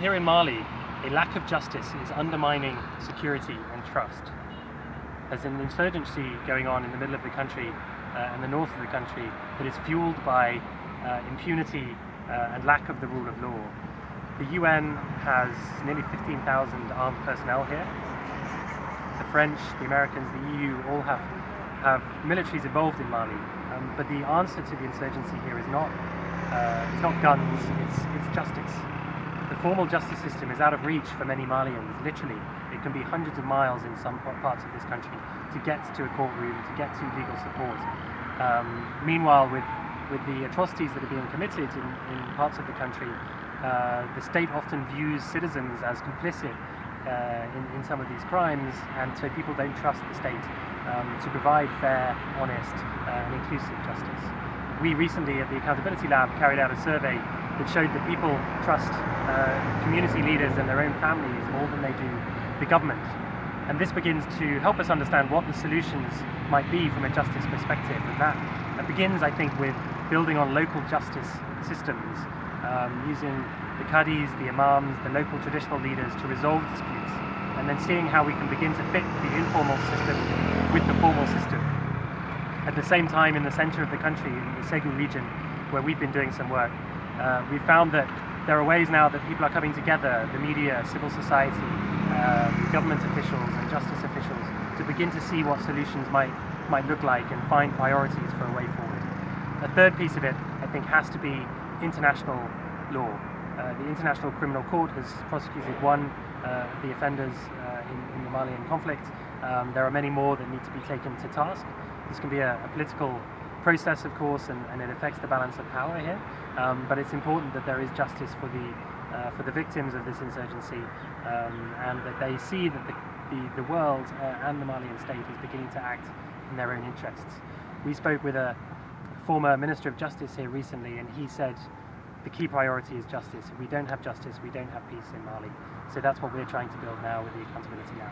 Here in Mali, a lack of justice is undermining security and trust. There's an insurgency going on in the middle of the country and the north of the country that is fueled by impunity and lack of the rule of law. The UN has nearly 15,000 armed personnel here. The French, the Americans, the EU all have militaries involved in Mali, but the answer to the insurgency here is not guns, it's justice. The formal justice system is out of reach for many Malians, literally. It can be hundreds of miles in some parts of this country to get to a courtroom, to get to legal support. Meanwhile, with the atrocities that are being committed in parts of the country, the state often views citizens as complicit in some of these crimes, and so people don't trust the state to provide fair, honest and inclusive justice. We recently at the Accountability Lab carried out a survey that showed that people trust community leaders and their own families more than they do the government. And this begins to help us understand what the solutions might be from a justice perspective. And that begins, I think, with building on local justice systems, using the qadis, the imams, the local traditional leaders to resolve disputes, and then seeing how we can begin to fit the informal system with the formal system. At the same time, in the center of the country, in the Segu region, where we've been doing some work, we've found that there are ways now that people are coming together, the media, civil society, government officials and justice officials, to begin to see what solutions might look like and find priorities for a way forward. A third piece of it, I think, has to be international law. The International Criminal Court has prosecuted one of the offenders in the Malian conflict. There are many more that need to be taken to task. This can be a political process, of course, and it affects the balance of power here. But it's important that there is justice for the victims of this insurgency, and that they see that the world and the Malian state is beginning to act in their own interests. We spoke with a former Minister of Justice here recently, and he said the key priority is justice. If we don't have justice, we don't have peace in Mali. So that's what we're trying to build now with the Accountability Lab.